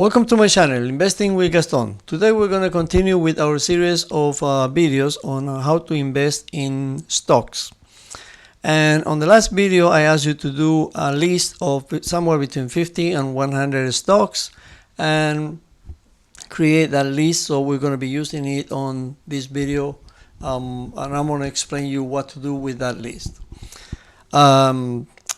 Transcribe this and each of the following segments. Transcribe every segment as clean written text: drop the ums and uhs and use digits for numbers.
Welcome to my channel, Investing with Gaston. Today we're going to continue with our series of videos on how to invest in stocks. And on the last video, I asked you to do a list of somewhere between 50 and 100 stocks and create that list. So we're going to be using it on this video, and I'm going to explain you what to do with that list.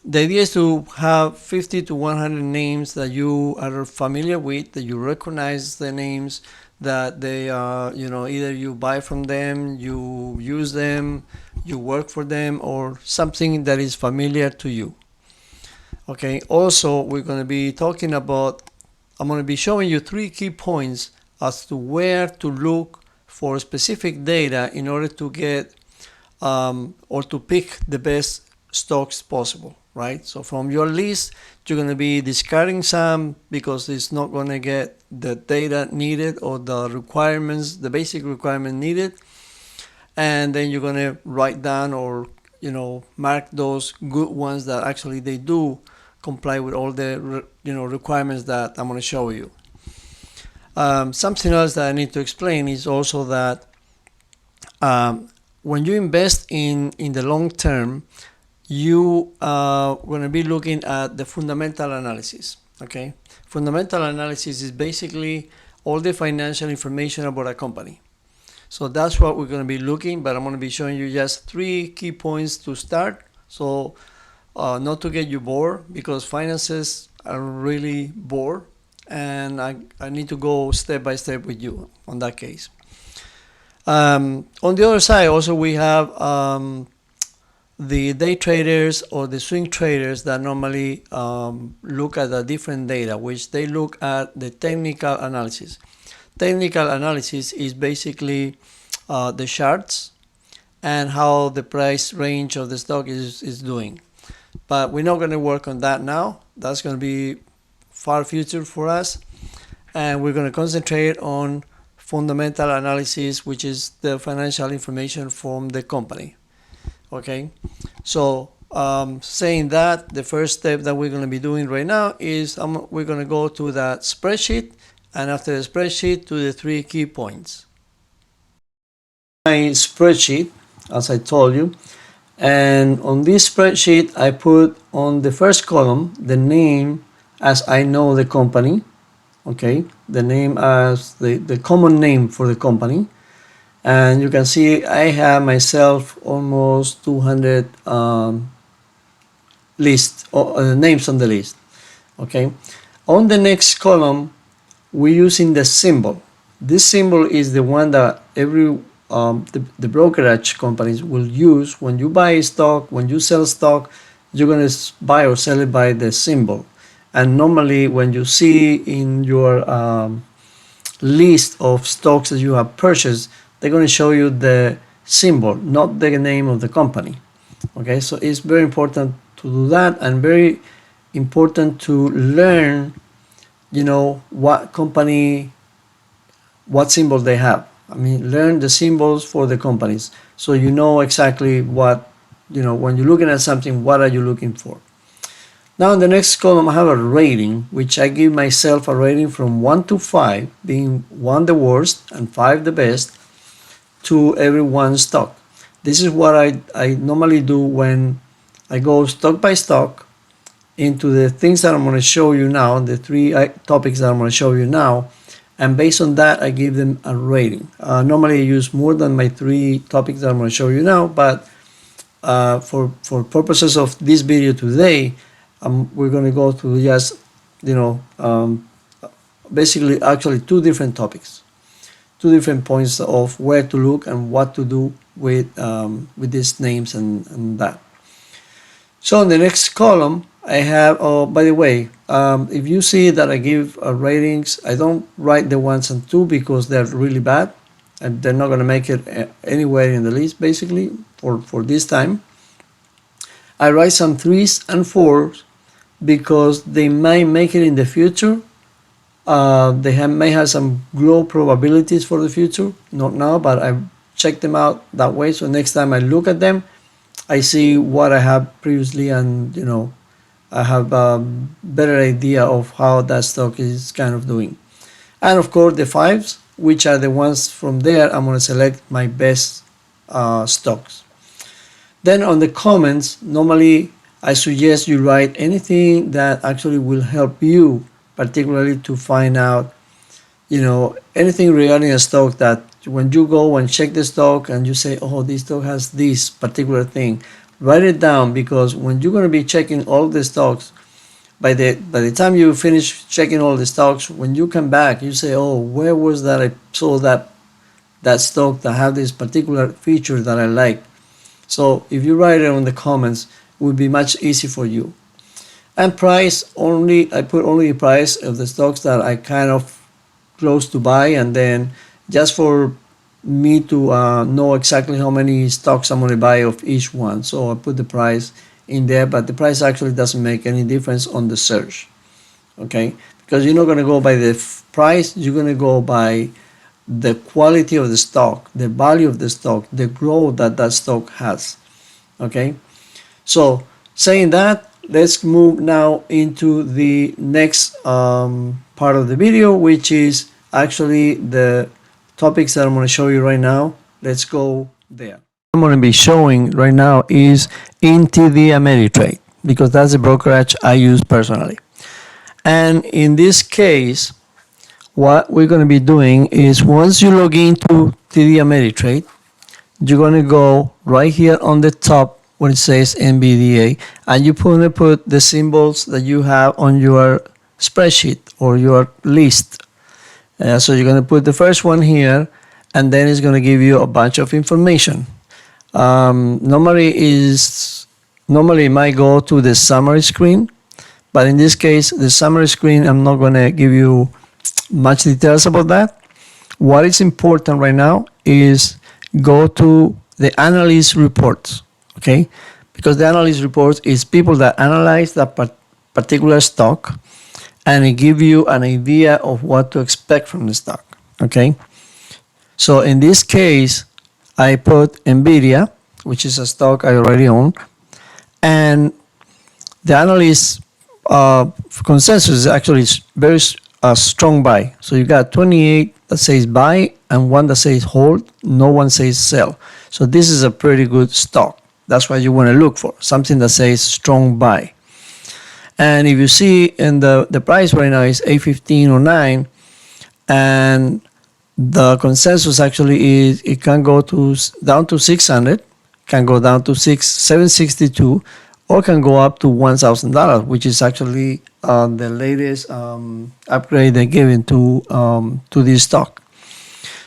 The idea is to have 50 to 100 names that you are familiar with, that you recognize the names, that they are, either you buy from them, you use them, you work for them, or something that is familiar to you. Okay, also we're going to be talking about, I'm going to be showing you 3 key points as to where to look for specific data in order to get or to pick the best stocks possible. Right? So from your list, you're going to be discarding some because it's not going to get the data needed or the requirements, the basic requirement needed. And then you're going to write down or, mark those good ones that actually they do comply with all the, requirements that I'm going to show you. Something else that I need to explain is also that when you invest in the long term, you are going to be looking at the fundamental analysis. Okay, fundamental analysis is basically all the financial information about a company. So that's what we're going to be looking, but I'm going to be showing you just 3 key points to start. So not to get you bored, because finances are really bored, and I need to go step by step with you on that case. On the other side, also we have the day traders or the swing traders that normally look at the different data, which they look at the technical analysis. Technical analysis is basically the charts and how the price range of the stock is doing. But we're not going to work on that now. That's going to be far future for us. And we're going to concentrate on fundamental analysis, which is the financial information from the company. Okay, so saying that, the first step that we're going to be doing right now is we're going to go to that spreadsheet, and after the spreadsheet to the 3 key points. My spreadsheet, as I told you, and on this spreadsheet I put on the first column the name as I know the company. Okay, the name as the common name for the company. And you can see I have myself almost 200 names on the list. Okay, on the next column we're using the symbol. This symbol is the one that every the brokerage companies will use. When you buy stock, when you sell stock, you're going to buy or sell it by the symbol. And normally when you see in your list of stocks that you have purchased, they're going to show you the symbol, not the name of the company. Okay, so it's very important to do that, and very important to learn, what company, what symbol they have. I mean, learn the symbols for the companies, so you know exactly what, when you're looking at something, what are you looking for. Now in the next column I have a rating, which I give myself a rating from 1 to 5, being 1 the worst and 5 the best, to every one stock. This is what I normally do when I go stock by stock into the things that I'm going to show you now, the 3 topics that I'm going to show you now, and based on that I give them a rating. Normally I use more than my 3 topics that I'm going to show you now, but for purposes of this video today, we're going to go to just, basically actually 2 different topics. 2 different points of where to look and what to do with these names and that. So in the next column I have, oh, by the way, if you see that I give ratings, I don't write the 1s and 2 because they're really bad and they're not going to make it anywhere in the list basically for this time. I write some 3s and 4s because they might make it in the future. They may have some low probabilities for the future, not now, but I check them out that way. So next time I look at them, I see what I have previously, and I have a better idea of how that stock is kind of doing. And of course the fives, which are the ones from there, I'm going to select my best stocks. Then on the comments, normally I suggest you write anything that actually will help you, particularly to find out, anything regarding a stock that when you go and check the stock and you say, oh, this stock has this particular thing, write it down, because when you're going to be checking all the stocks, by the time you finish checking all the stocks, when you come back, you say, oh, where was that I saw that stock that have this particular feature that I like. So if you write it on the comments, it would be much easier for you. And price, I put only the price of the stocks that I kind of close to buy, and then just for me to know exactly how many stocks I'm going to buy of each one. So I put the price in there, but the price actually doesn't make any difference on the search, okay? Because you're not going to go by the price, you're going to go by the quality of the stock, the value of the stock, the growth that stock has, okay? So saying that, let's move now into the next part of the video, which is actually the topics that I'm going to show you right now. Let's go there. I'm going to be showing right now is in TD Ameritrade, because that's the brokerage I use personally. And in this case, what we're going to be doing is, once you log into TD Ameritrade, you're going to go right here on the top where it says NVDA, and you're going to put the symbols that you have on your spreadsheet or your list. So you're going to put the first one here, and then it's going to give you a bunch of information. Normally it might go to the summary screen, but in this case, the summary screen, I'm not going to give you much details about that. What is important right now is go to the analyst reports, okay? Because the analyst reports is people that analyze that particular stock, and it give you an idea of what to expect from the stock, okay? So in this case, I put NVIDIA, which is a stock I already own, and the analyst consensus is actually very strong buy. So you got 28 that says buy and one that says hold, no one says sell. So this is a pretty good stock. That's what you want to look for, something that says strong buy. And if you see in the price right now is 815.09, and the consensus actually is it can go down to 600, can go down to 762, or can go up to $1,000, which is actually the latest upgrade they're giving to this stock.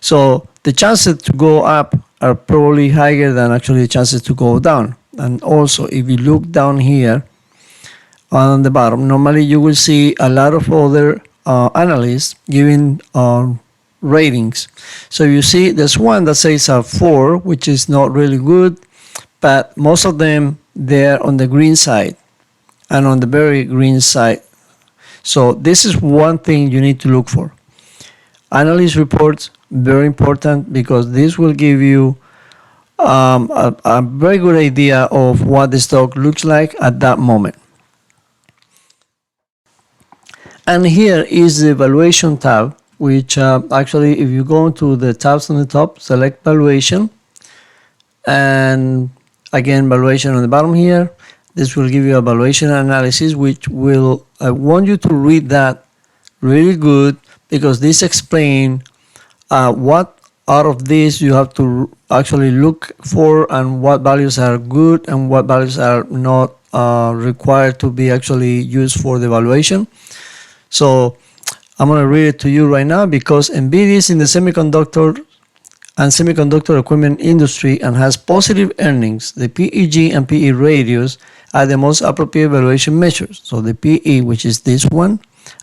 So the chances to go up are probably higher than actually the chances to go down. And also, if you look down here on the bottom, normally you will see a lot of other analysts giving ratings. So you see there's one that says a 4, which is not really good, but most of them, they're on the green side and on the very green side. So this is one thing you need to look for. Analyst reports, very important, because this will give you a very good idea of what the stock looks like at that moment. And here is the valuation tab, which actually, if you go into the tabs on the top, select valuation, and again valuation on the bottom here. This will give you a valuation analysis, which will, I want you to read that really good, because this explains what out of this you have to actually look for, and what values are good and what values are not required to be actually used for the valuation. So I'm going to read it to you right now, because NVIDIA is in the semiconductor and semiconductor equipment industry and has positive earnings. The PEG and PE ratios are the most appropriate valuation measures. So the PE, which is this one,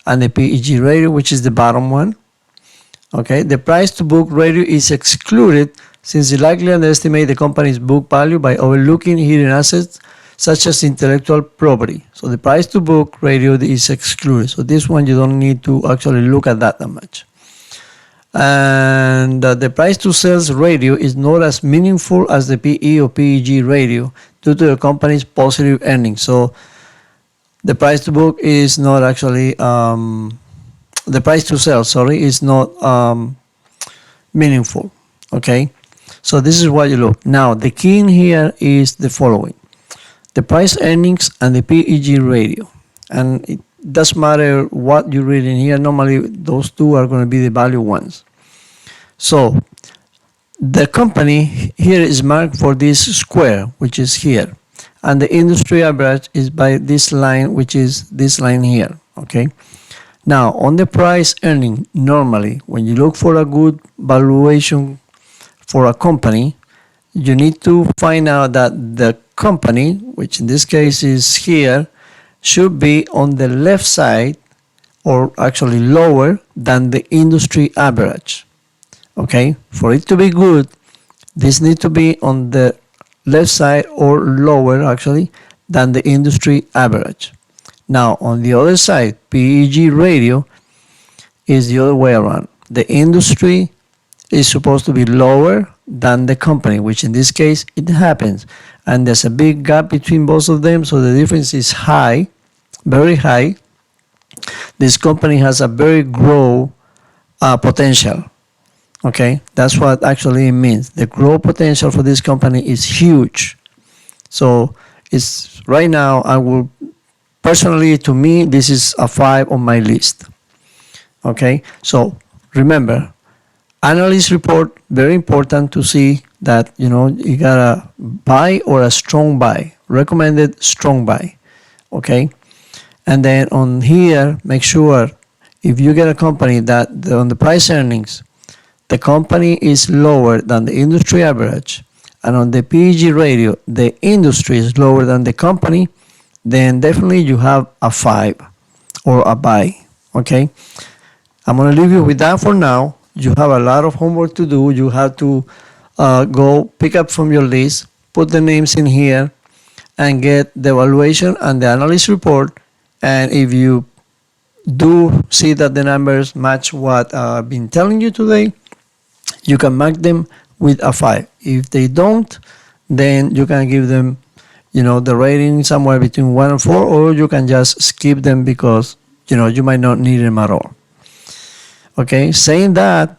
and the PEG ratio, which is the bottom one. Okay, the price to book ratio is excluded, since it likely underestimates the company's book value by overlooking hidden assets such as intellectual property. So the price to book ratio is excluded. So this one, you don't need to actually look at that much. And the price to sales ratio is not as meaningful as the PE or PEG ratio due to the company's positive earnings. So the price to book is not actually the price to sell, sorry, is not meaningful. Okay, so this is what you look. Now the key in here is the following: the price earnings and the PEG ratio. And it doesn't matter what you read in here, normally those two are going to be the value ones. So the company here is marked for this square, which is here, and the industry average is by this line, which is this line here. Okay, now on the price earning, normally when you look for a good valuation for a company, you need to find out that the company, which in this case is here, should be on the left side, or actually lower than the industry average. Okay, for it to be good, this needs to be on the left side or lower actually than the industry average. Now on the other side, PEG ratio is the other way around. The industry is supposed to be lower than the company, which in this case it happens, and there's a big gap between both of them, so the difference is high, very high. This company has a very grow potential. Okay, that's what actually it means. The growth potential for this company is huge. So it's right now, I will personally, to me, this is a 5 on my list. Okay, so remember, analyst report, very important to see that, you know, you got a buy or a strong buy, recommended strong buy. Okay, and then on here, make sure if you get a company that on the price earnings, the company is lower than the industry average, and on the PEG ratio, the industry is lower than the company, then definitely you have a 5 or a buy. Okay, I'm going to leave you with that for now. You have a lot of homework to do. You have to go pick up from your list, put the names in here, and get the evaluation and the analyst report. And if you do see that the numbers match what I've been telling you today, you can mark them with a 5. If they don't, then you can give them, you know, the rating somewhere between 1 and 4, or you can just skip them because, you know, you might not need them at all. Okay, saying that,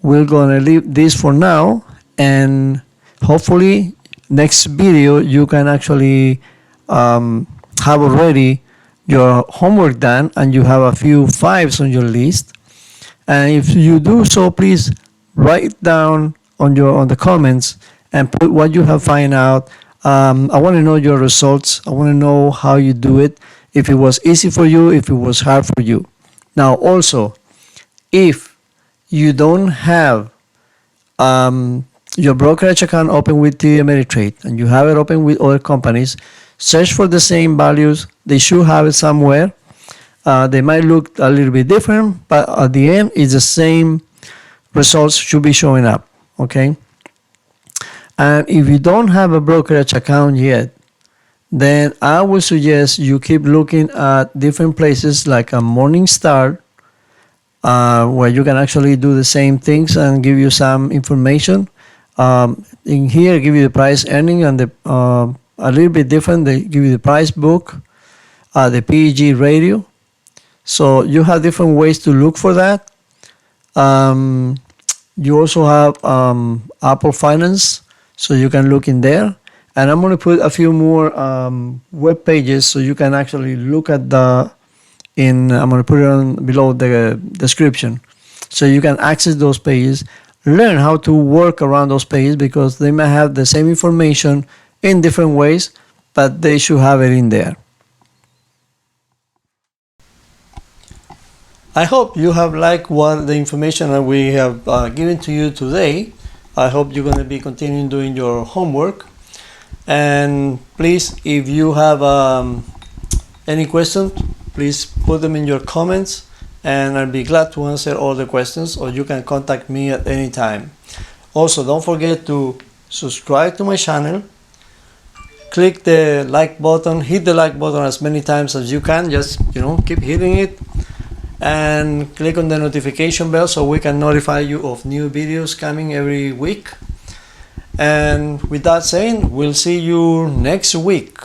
we're gonna leave this for now, and hopefully next video you can actually have already your homework done and you have a few 5s on your list. And if you do so, please write down on the comments and put what you have find out. I want to know your results. I want to know how you do it, if it was easy for you, if it was hard for you. Now also, if you don't have your brokerage account open with TD Ameritrade and you have it open with other companies, search for the same values. They should have it somewhere. They might look a little bit different, but at the end, it's the same results should be showing up. Okay. And if you don't have a brokerage account yet, then I would suggest you keep looking at different places like a Morningstar, where you can actually do the same things and give you some information. In here, give you the price earning and the a little bit different. They give you the price book, the PEG ratio. So you have different ways to look for that. You also have Apple Finance, so you can look in there. And I'm going to put a few more web pages so you can actually look at I'm going to put it on below the description, so you can access those pages, learn how to work around those pages, because they may have the same information in different ways, but they should have it in there. I hope you have liked the information that we have given to you today. I hope you're going to be continuing doing your homework. And please, if you have any questions, please put them in your comments, and I'll be glad to answer all the questions, or you can contact me at any time. Also, don't forget to subscribe to my channel. Click the like button, hit the like button as many times as you can, just keep hitting it, and click on the notification bell so we can notify you of new videos coming every week. And with that saying, we'll see you next week.